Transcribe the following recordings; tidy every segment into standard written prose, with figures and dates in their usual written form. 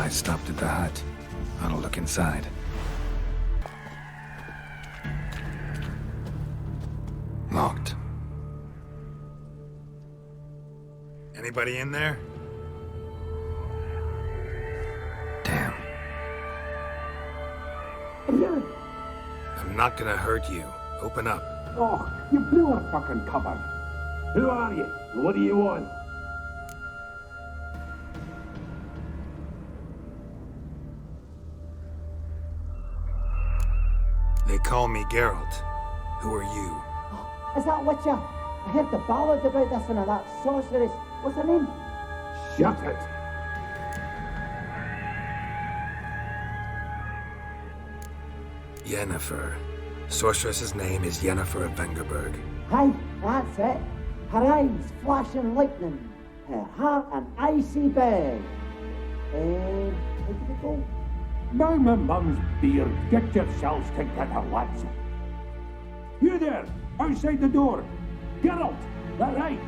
I stopped at the hut. I'll look inside. Locked. Anybody in there? Damn. I'm not gonna hurt you. Open up. Oh, you blew our fucking cover. Who are you? What do you want? They call me Geralt. Who are you? Is that Witcher? I heard the ballads about this and that sorceress. What's her name? Shut it. Yennefer. Sorceress's name is Yennefer of Vengerberg. Aye, that's it. Her eyes flashing lightning. Her heart an icy bag. How did it go? My mum's beard. Get yourselves together, lads. You there, outside the door. Geralt, that right?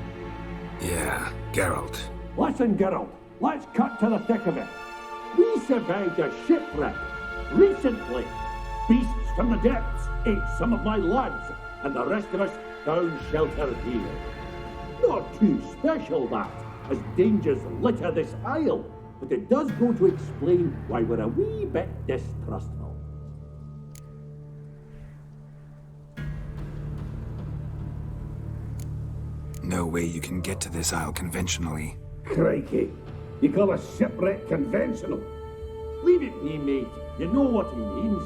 Yeah, Geralt. Listen, Geralt, let's cut to the thick of it. We survived a shipwreck recently. Beasts from the depths ate some of my lads, and the rest of us found shelter here. Not too special, that, as dangers litter this isle, but it does go to explain why we're a wee bit distrustful. No way you can get to this isle conventionally. Crikey, you call a shipwreck conventional? Leave it be, mate. You know what he means.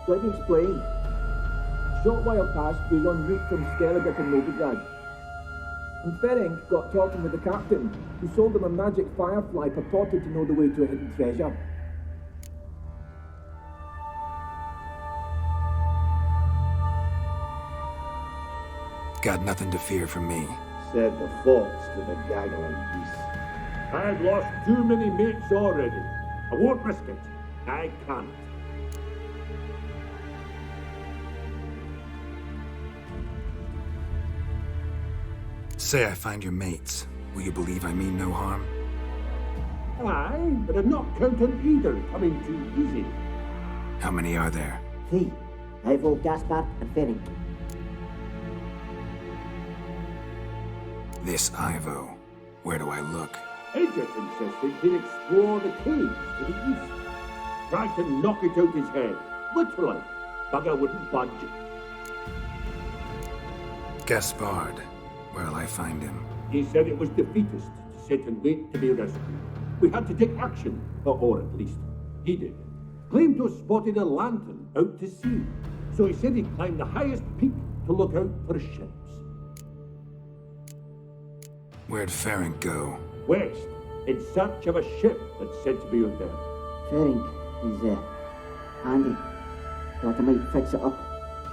Let me explain. A short while past, we was en route from Skellige to Novigrad. And Ferenc got talking with the captain, who sold him a magic firefly purported to know the way to a hidden treasure. Got nothing to fear from me. Said the fox to the gaggling beast. I've lost too many mates already. I won't risk it. I can't. Say I find your mates. Will you believe I mean no harm? Aye, but I'm not counting either coming too easy. How many are there? 3. Ivo, Gaspard, and Ferenc. This Ivo. Where do I look? Edget insisted he'd explore the caves to the east. Tried to knock it out his head. Literally. Bugger wouldn't budge. Gaspard. Where'll I find him? He said it was defeatist to sit and wait to be rescued. We had to take action, or at least he did. Claimed to have spotted a lantern out to sea. So he said he'd climb the highest peak to look out for ships. Where'd Ferenc go? West, in search of a ship that's said to be out there. Ferenc, he's handy. Thought I might fix it up.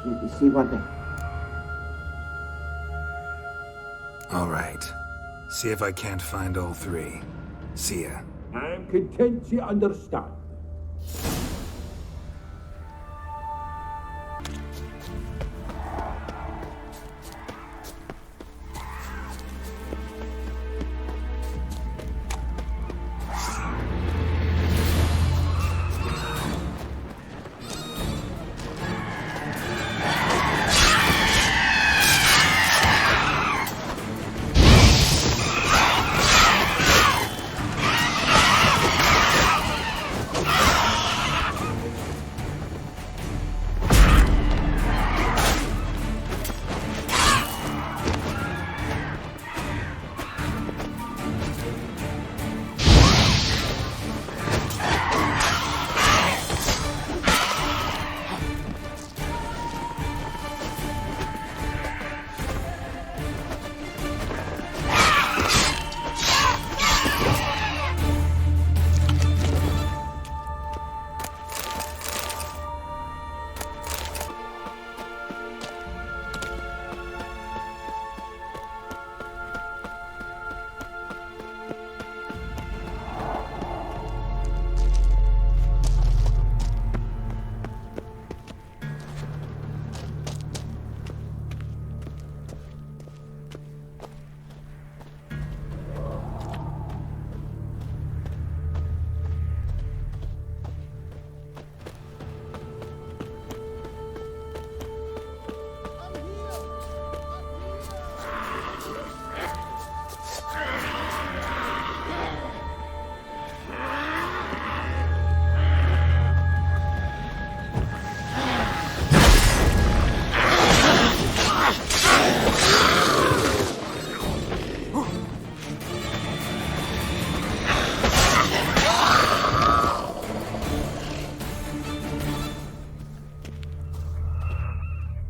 You see what the... All right. See if I can't find all 3. See ya. I'm content to understand.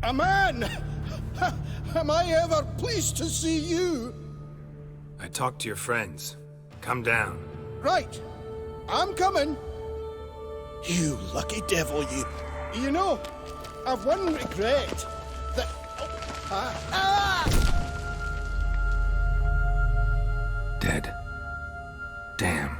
A man! Am I ever pleased to see you? I talked to your friends. Come down. Right. I'm coming. You lucky devil, you. You know, I've one regret. That... Dead. Damn.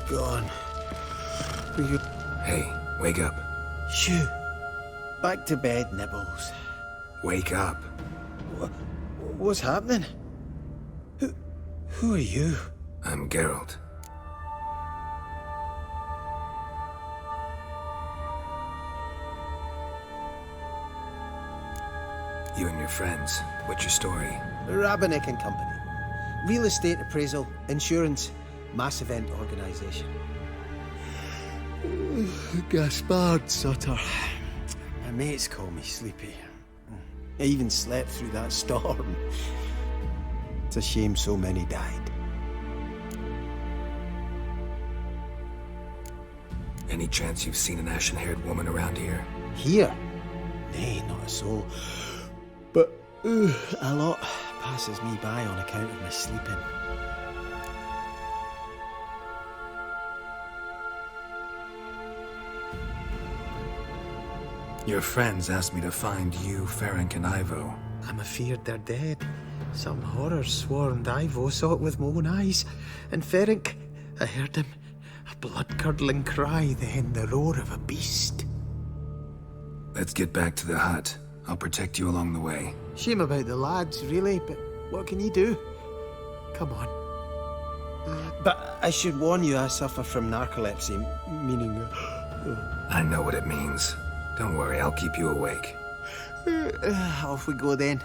Gone. Will you... Hey, wake up. Shoo. Back to bed, Nibbles. Wake up. What's happening? Who are you? I'm Geralt. You and your friends. What's your story? Rabenik and Company. Real estate appraisal, insurance, mass event organisation. Gaspard Sutter. My mates call me Sleepy. I even slept through that storm. It's a shame so many died. Any chance you've seen an ashen-haired woman around here? Here? Nay, not a soul. But a lot passes me by on account of my sleeping. Your friends asked me to find you, Ferenc, and Ivo. I'm afeard they're dead. Some horrors swarmed Ivo, saw it with my own eyes. And Ferenc, I heard him. A blood-curdling cry, then the roar of a beast. Let's get back to the hut. I'll protect you along the way. Shame about the lads, really, but what can you do? Come on. But I should warn you, I suffer from narcolepsy, meaning... I know what it means. Don't worry, I'll keep you awake. Off we go then.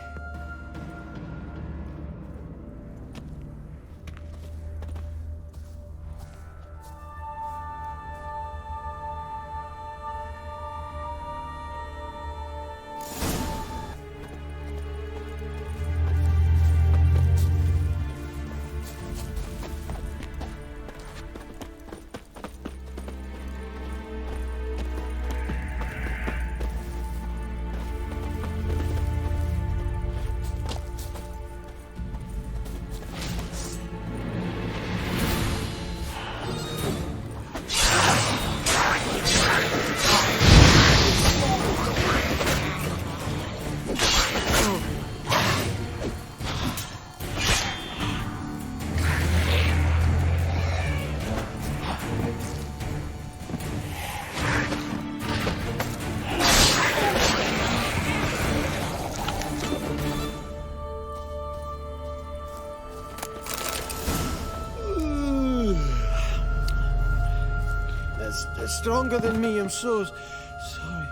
It's stronger than me, I'm so sorry.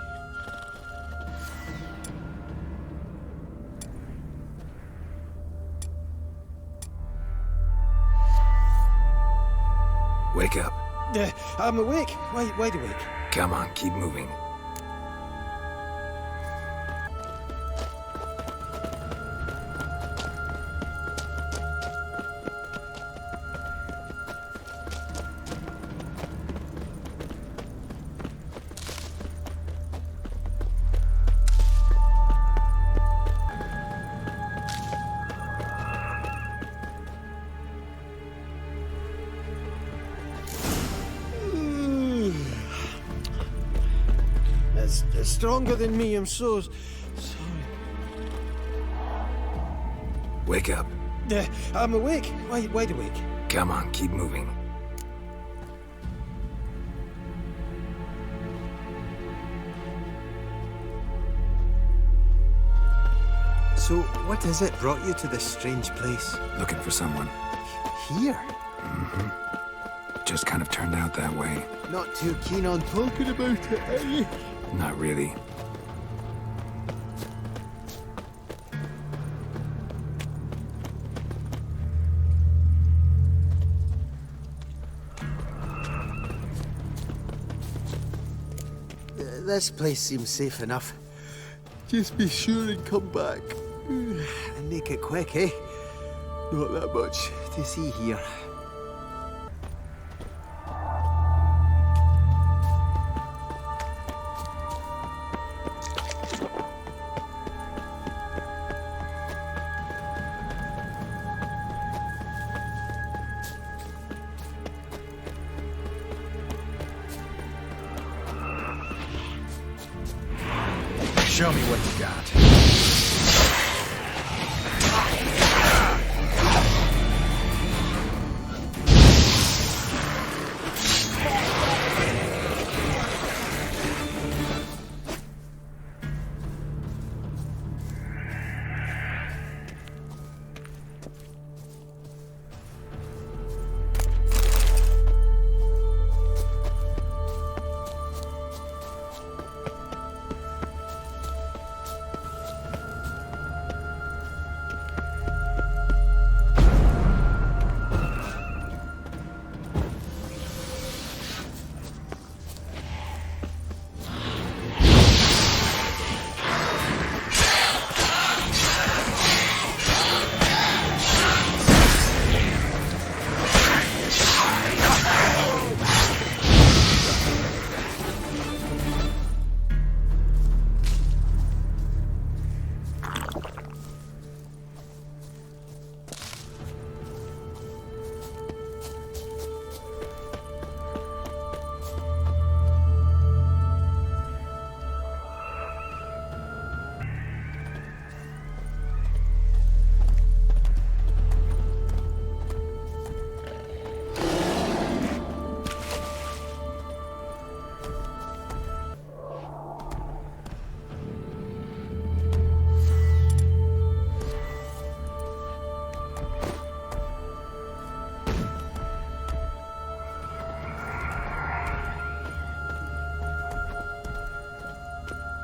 Wake up. I'm awake. Wide awake. Come on, keep moving. stronger than me. I'm so sorry. Wake up. I'm awake. Wide awake. Come on, keep moving. So, what is it brought you to this strange place? Looking for someone. Here? Just kind of turned out that way. Not too keen on talking about it, are you? Not really. This place seems safe enough. Just be sure and come back. And make it quick, eh? Not that much to see here. Show me what you got.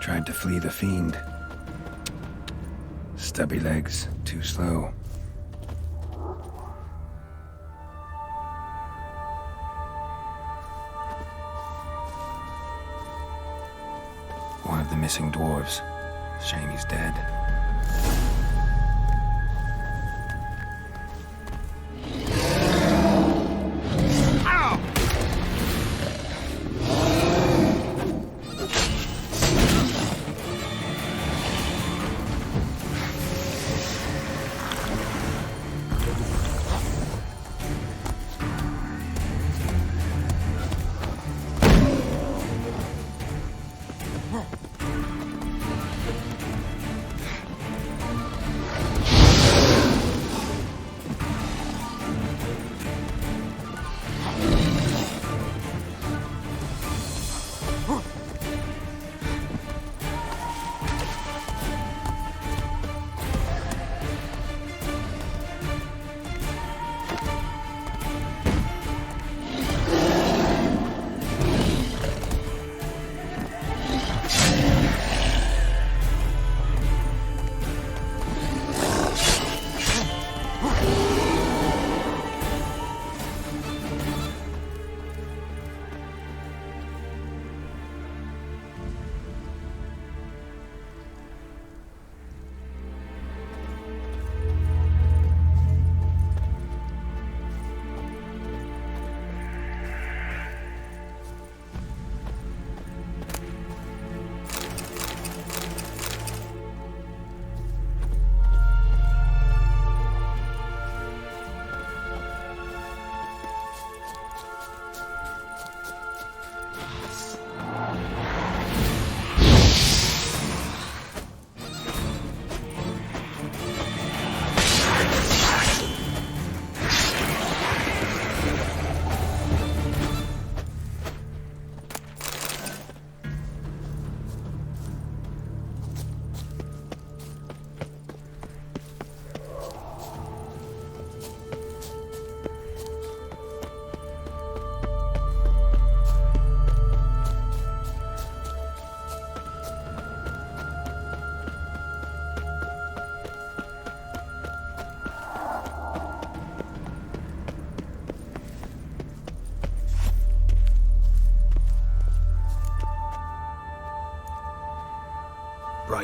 Tried to flee the fiend. Stubby legs, too slow. One of the missing dwarves. Shame he's dead.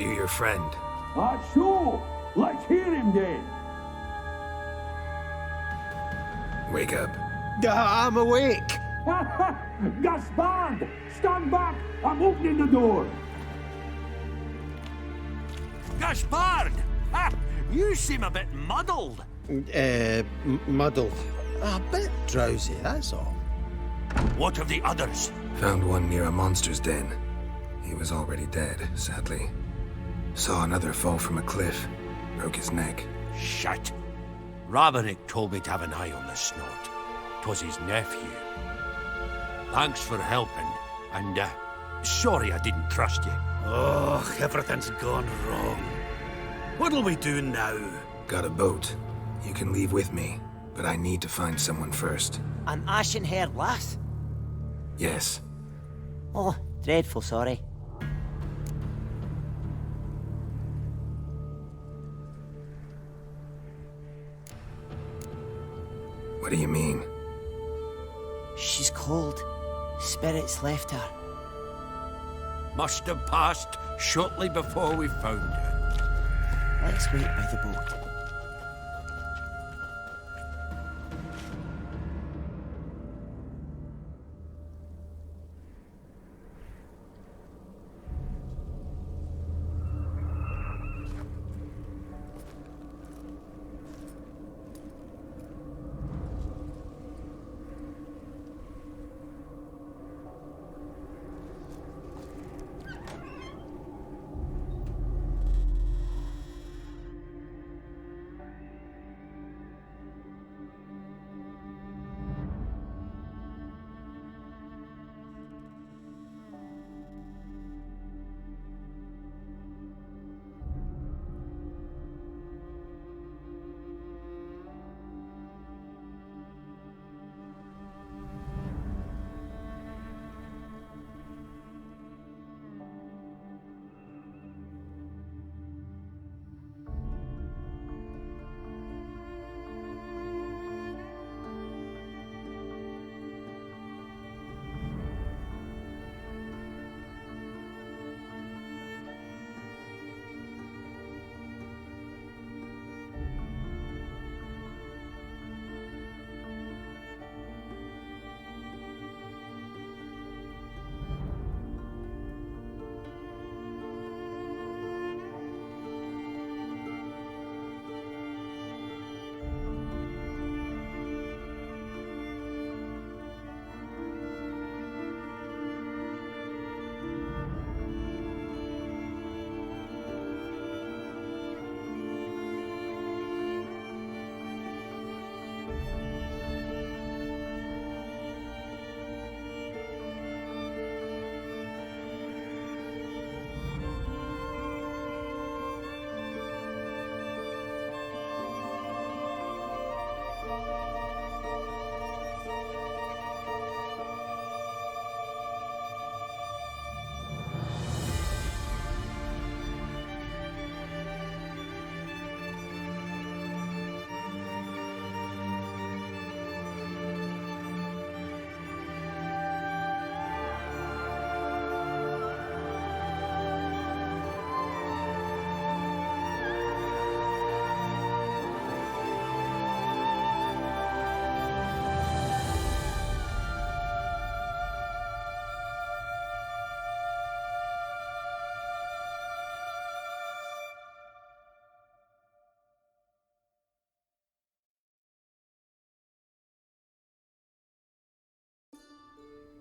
you your friend? So, let's hear him then. Wake up. I'm awake. Gaspard! Stand back! I'm opening the door! Gaspard! Ha! You seem a bit muddled. Muddled. A bit drowsy, that's all. What of the others? Found one near a monster's den. He was already dead, sadly. Saw another fall from a cliff. Broke his neck. Shit. Rabenik told me to have an eye on the snot. 'Twas his nephew. Thanks for helping, and sorry I didn't trust you. Oh, everything's gone wrong. What'll we do now? Got a boat. You can leave with me, but I need to find someone first. An ashen-haired lass? Yes. Oh, dreadful sorry. What do you mean? She's cold. Spirits left her. Must have passed shortly before we found her. Let's wait by the boat.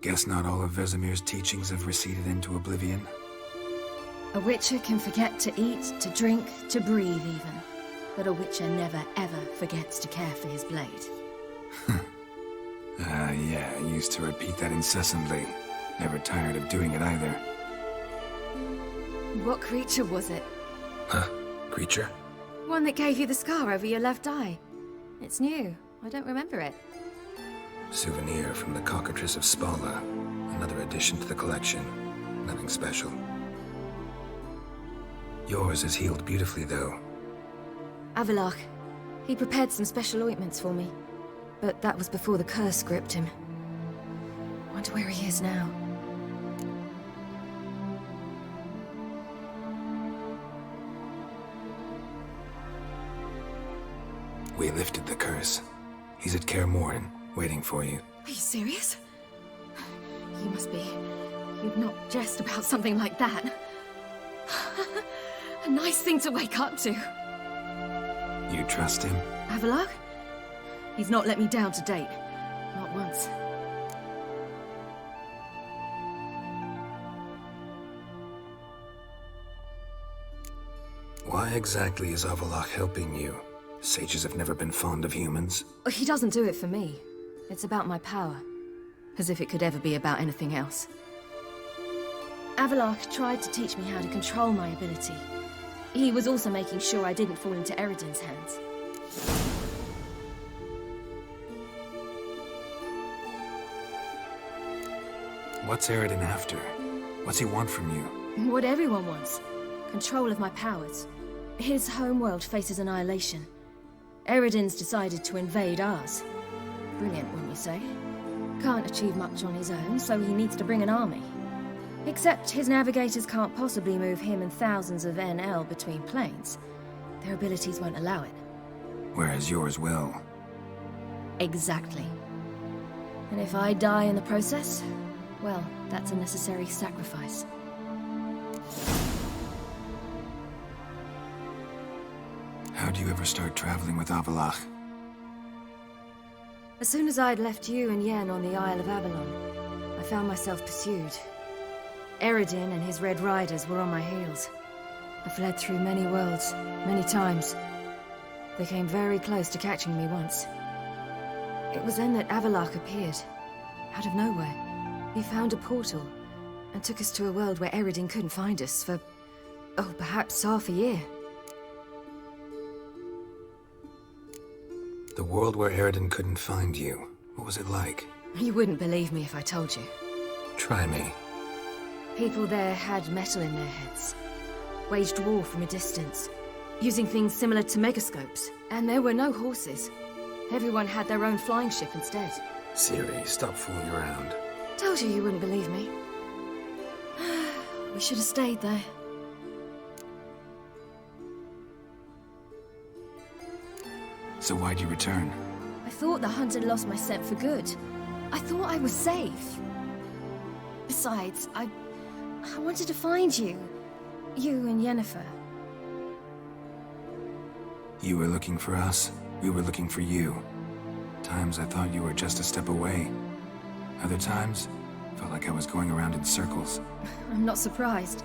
Guess not all of Vesemir's teachings have receded into oblivion. A Witcher can forget to eat, to drink, to breathe even. But a Witcher never ever forgets to care for his blade. Yeah, I used to repeat that incessantly. Never tired of doing it either. What creature was it? Huh? Creature? One that gave you the scar over your left eye. It's new. I don't remember it. Souvenir from the Cockatrice of Spala. Another addition to the collection. Nothing special. Yours is healed beautifully, though. Avallac'h. He prepared some special ointments for me. But that was before the curse gripped him. Wonder where he is now. We lifted the curse. He's at Kaer Morhen, waiting for you. Are you serious? You must be. You'd not jest about something like that. A nice thing to wake up to. You trust him? Avallac'h? He's not let me down to date. Not once. Why exactly is Avallac'h helping you? Sages have never been fond of humans. He doesn't do it for me. It's about my power. As if it could ever be about anything else. Avallac'h tried to teach me how to control my ability. He was also making sure I didn't fall into Eredin's hands. What's Eredin after? What's he want from you? What everyone wants. Control of my powers. His homeworld faces annihilation. Eredin's decided to invade ours. Brilliant, wouldn't you say? Can't achieve much on his own, so he needs to bring an army. Except his navigators can't possibly move him and thousands of NL between planes. Their abilities won't allow it. Whereas yours will. Exactly. And if I die in the process, well, that's a necessary sacrifice. How'd you ever start traveling with Avallac'h? As soon as I'd left you and Yen on the Isle of Avalon, I found myself pursued. Eredin and his Red Riders were on my heels. I fled through many worlds, many times. They came very close to catching me once. It was then that Avallac'h appeared, out of nowhere. He found a portal, and took us to a world where Eredin couldn't find us for, oh, perhaps half a year. The world where Eredin couldn't find you. What was it like? You wouldn't believe me if I told you. Try me. People there had metal in their heads, waged war from a distance, using things similar to megascopes, and there were no horses. Everyone had their own flying ship instead. Ciri, stop fooling around. Told you wouldn't believe me. We should have stayed there. So why'd you return? I thought the hunt had lost my scent for good. I thought I was safe. Besides, I wanted to find you. You and Yennefer. You were looking for us. We were looking for you. Times I thought you were just a step away. Other times, felt like I was going around in circles. I'm not surprised.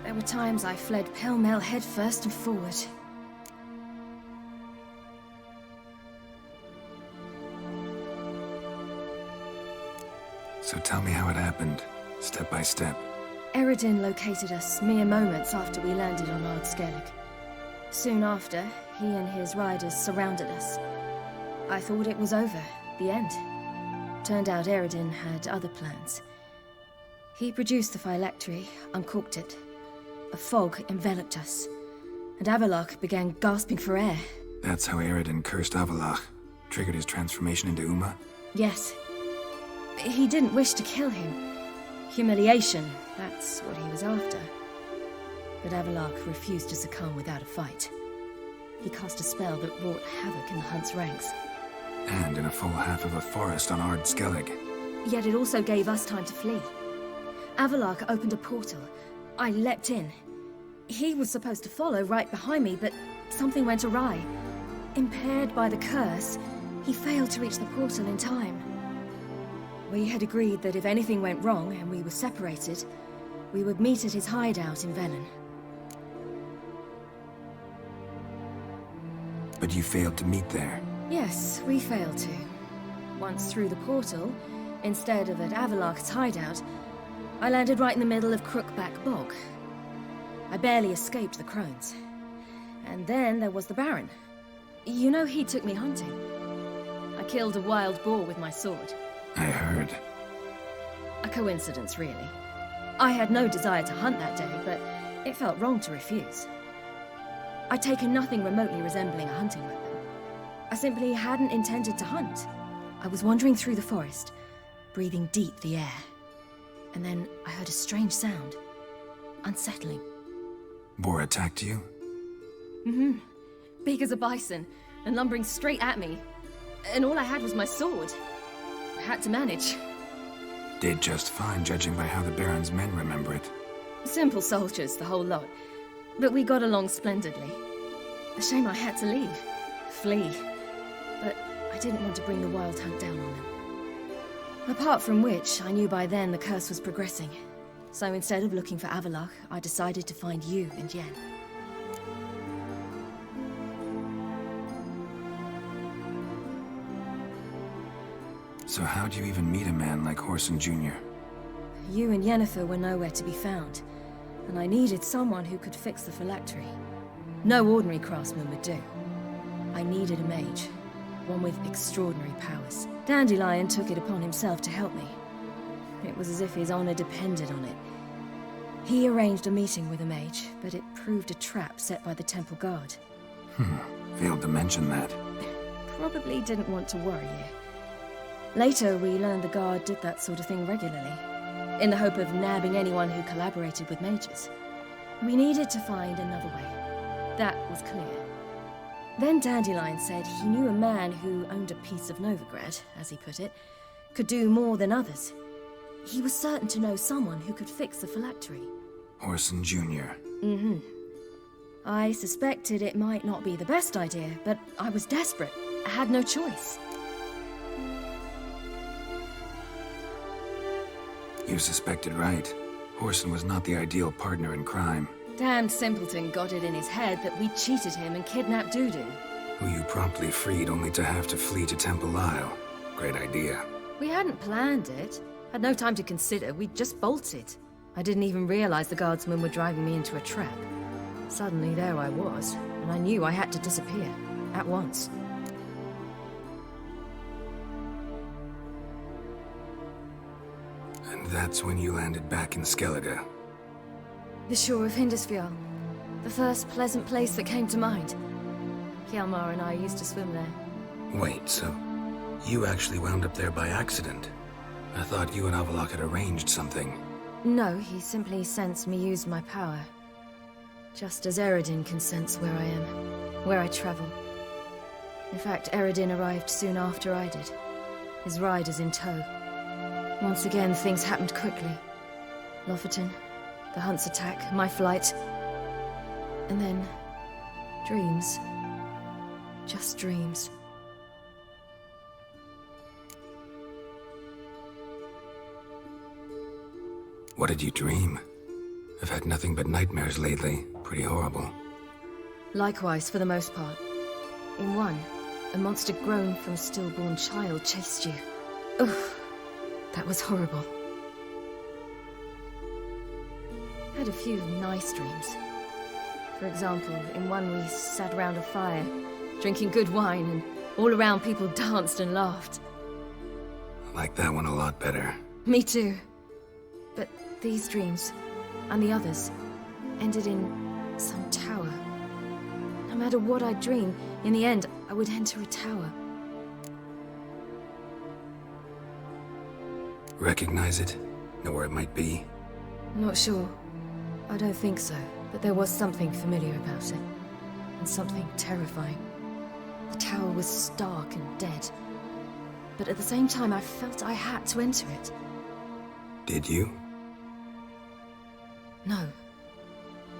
There were times I fled pell-mell headfirst and forward. So tell me how it happened, step by step. Eredin located us mere moments after we landed on Ard Skellig. Soon after, he and his riders surrounded us. I thought it was over, the end. Turned out Eredin had other plans. He produced the phylactery, uncorked it. A fog enveloped us, and Avallac'h began gasping for air. That's how Eredin cursed Avallac'h, triggered his transformation into Uma? Yes. He didn't wish to kill him. Humiliation, that's what he was after. But Avallac'h refused to succumb without a fight. He cast a spell that wrought havoc in the Hunt's ranks. And in a full half of a forest on Ard Skellig. Yet it also gave us time to flee. Avallac'h opened a portal. I leapt in. He was supposed to follow right behind me, but something went awry. Impaired by the curse, he failed to reach the portal in time. We had agreed that if anything went wrong and we were separated, we would meet at his hideout in Velen. But you failed to meet there. Yes, we failed to. Once through the portal, instead of at Avallac'h's hideout, I landed right in the middle of Crookback Bog. I barely escaped the crones. And then there was the Baron. You know, he took me hunting. I killed a wild boar with my sword. I heard. A coincidence, really. I had no desire to hunt that day, but it felt wrong to refuse. I'd taken nothing remotely resembling a hunting weapon. I simply hadn't intended to hunt. I was wandering through the forest, breathing deep the air. And then I heard a strange sound. Unsettling. Boar attacked you? Mm-hmm. Big as a bison, and lumbering straight at me. And all I had was my sword. I had to manage. Did just fine, judging by how the Baron's men remember it. Simple soldiers, the whole lot. But we got along splendidly. A shame I had to leave. Flee. But I didn't want to bring the Wild Hunt down on them. Apart from which, I knew by then the curse was progressing. So instead of looking for Avallac'h, I decided to find you and Yen. So how'd you even meet a man like Whoreson Jr.? You and Yennefer were nowhere to be found, and I needed someone who could fix the phylactery. No ordinary craftsman would do. I needed a mage, one with extraordinary powers. Dandelion took it upon himself to help me. It was as if his honor depended on it. He arranged a meeting with a mage, but it proved a trap set by the temple guard. Failed to mention that. Probably didn't want to worry you. Later, we learned the guard did that sort of thing regularly, in the hope of nabbing anyone who collaborated with mages. We needed to find another way. That was clear. Then Dandelion said he knew a man who owned a piece of Novigrad, as he put it, could do more than others. He was certain to know someone who could fix the phylactery. Whoreson Jr. Mm-hmm. I suspected it might not be the best idea, but I was desperate. I had no choice. You suspected right. Whoreson was not the ideal partner in crime. Damned simpleton got it in his head that we cheated him and kidnapped Dudu. Who you promptly freed only to have to flee to Temple Isle. Great idea. We hadn't planned it. Had no time to consider, we just bolted. I didn't even realize the guardsmen were driving me into a trap. Suddenly there I was, and I knew I had to disappear. At once. And that's when you landed back in Skellige. The shore of Hindisfjall. The first pleasant place that came to mind. Hjalmar and I used to swim there. Wait, so you actually wound up there by accident? I thought you and Avallac'h had arranged something. No, he simply sensed me use my power. Just as Eredin can sense where I am, where I travel. In fact, Eredin arrived soon after I did. His riders in tow. Once again, things happened quickly. Lofoten, the Hunt's attack, my flight. And then, dreams. Just dreams. What did you dream? I've had nothing but nightmares lately. Pretty horrible. Likewise, for the most part. In one, a monster grown from a stillborn child chased you. Ugh, that was horrible. Had a few nice dreams. For example, in one we sat around a fire, drinking good wine, and all around people danced and laughed. I like that one a lot better. Me too. But these dreams, and the others, ended in some tower. No matter what I dream, in the end, I would enter a tower. Recognize it? Know where it might be? Not sure. I don't think so, but there was something familiar about it. And something terrifying. The tower was stark and dead. But at the same time, I felt I had to enter it. Did you? No.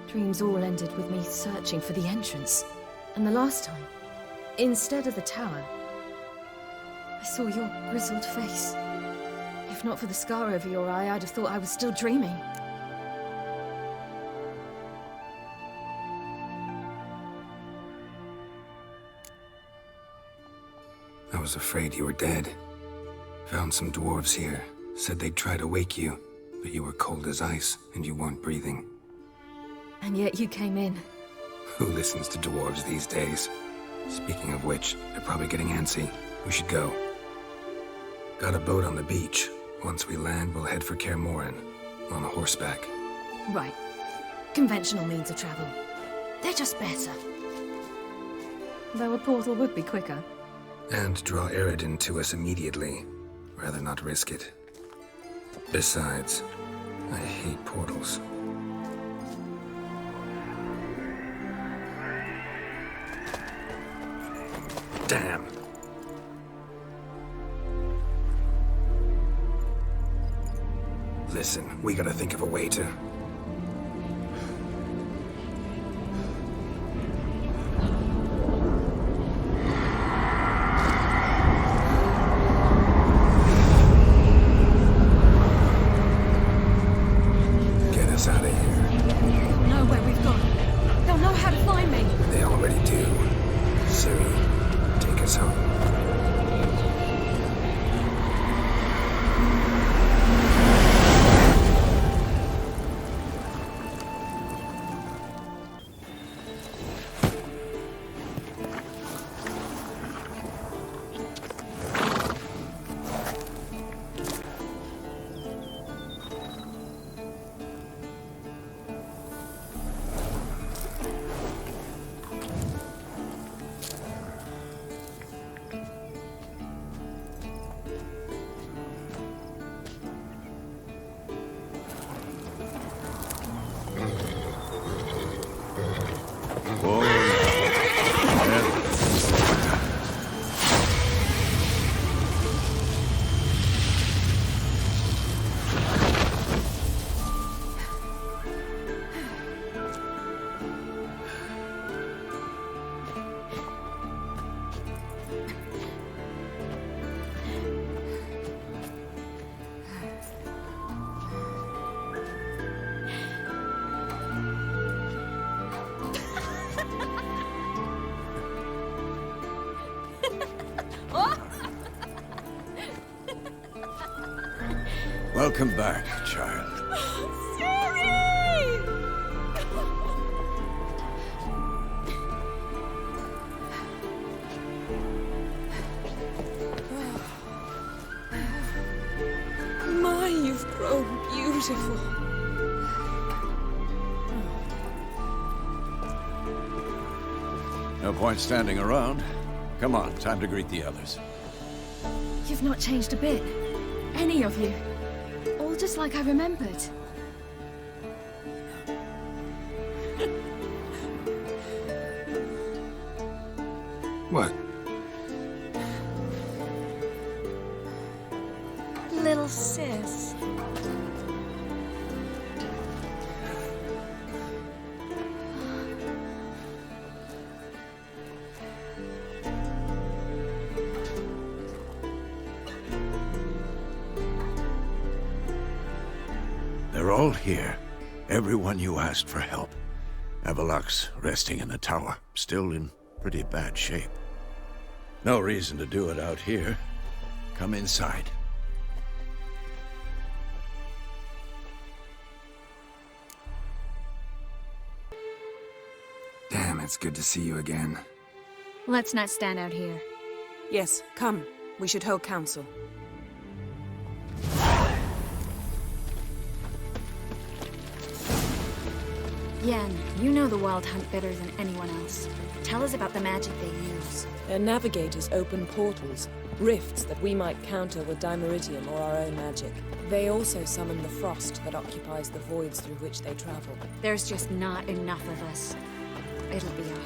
Dreams all ended with me searching for the entrance. And the last time, instead of the tower, I saw your grizzled face. If not for the scar over your eye, I'd have thought I was still dreaming. I was afraid you were dead. Found some dwarves here. Said they'd try to wake you, but you were cold as ice and you weren't breathing. And yet you came in. Who listens to dwarves these days? Speaking of which, they're probably getting antsy. We should go. Got a boat on the beach. Once we land, we'll head for Kaer Morhen. On horseback. Right. Conventional means of travel. They're just better. Though a portal would be quicker. And draw Eredin to us immediately. Rather not risk it. Besides, I hate portals. Damn. Listen, we gotta think of a way to... Get us out of here. They'll know where we've gone. They'll know how to find me. They already do. Siri, take us home. Welcome back, child. My, you've grown beautiful. No point standing around. Come on, time to greet the others. You've not changed a bit. Any of you. All just like I remembered. What? Little sis. They're all here. Everyone you asked for help. Avallac'h's resting in the tower, still in pretty bad shape. No reason to do it out here. Come inside. Damn, it's good to see you again. Let's not stand out here. Yes, come. We should hold council. Yen, you know the Wild Hunt better than anyone else. Tell us about the magic they use. Their navigators open portals, rifts that we might counter with Dimeritium or our own magic. They also summon the frost that occupies the voids through which they travel. There's just not enough of us. It'll be a